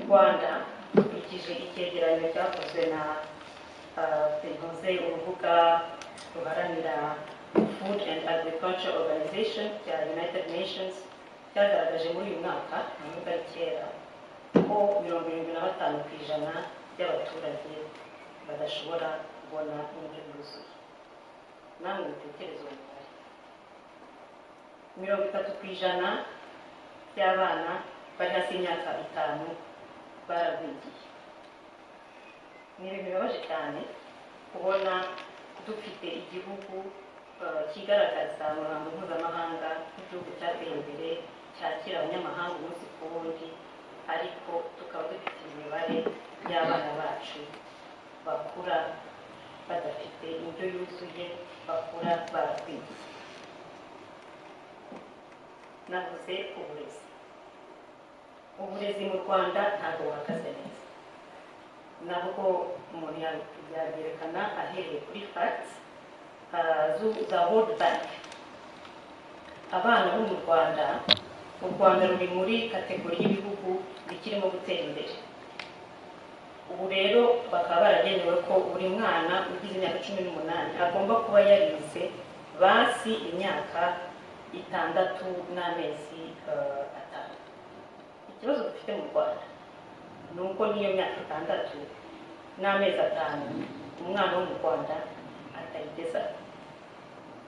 Rwanda dukurikije icyegeranyo cyakozwe na urubuga ruharanira Food and Agriculture Organization ya United Nations cyagaragaje muri uyu mwaka nubwo ari kera ko 75% by'abaturage badashobora kubona indyo yuzuye. Namwe mutekereze umubare 30% by'abana bari hasi y'imyaka 5 baragwingiye. Ni ibintu bibabaje cyane kubona dufite igihugu kigaragaza mu ruhando mpuzamahanga nk'igihugu cyateye imbere cyakira abanyamahanga umunsi ku wundi, ariko tukaba dufite imibare y'abana bacu bakura badafite indyo yuzuye, bakura baragwingiye. Navuze uburezi mu Rwanda ntabwo buhagaze neza, nabwo umuntu yabyerekana ahereye kuri facts za World Bank. Abana bo mu Rwanda, u Rwanda ruri muri kategori y'ibihugu bikirimo gutera imbere. Ubu rero bakaba baragenewe ko buri mwana ugize imyaka 18 agomba kuba yarize basi imyaka 6 n'amezi 5. Ikibazo dufite mu Rwanda ni uko niyo myaka 6 n'amezi 5 umwana wo mu Rwanda atayigeza.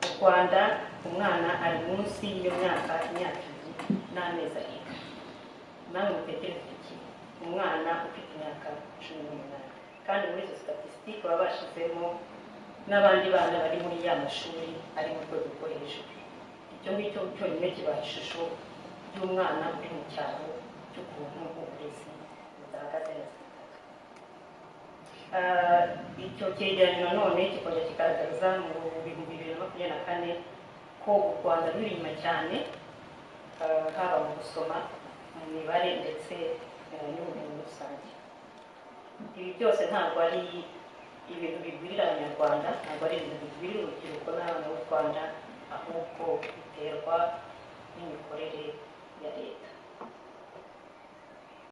Mu Rwanda umwana ari munsi y'iyo myaka 2 n'amezi 7. Namwe mutekereze iki? Umwana ufite imyaka 18, kandi muri izo statistique baba bashizemo n'abandi bana bari muri ya mashuri ari mu rwego rwo hejuru. Icyo ngicyo cyonyine kibaha ishusho y'umwana uri mu cyaro cy'ukuntu uburezi budahagaze neza. Icyo cyegeranyo nanone kikongera kigaragaza mu 2024 ko u Rwanda ruri inyuma cyane haba mu gusoma, mu mibare ndetse n'ubumenyi rusange. Ibi byose ntabwo ari ibintu bigwirira Abanyarwanda, ntabwo ari ibintu bigwirira urubyiruko n'abana b'u Rwanda, ahubwo biterwa n'imikorere ya leta.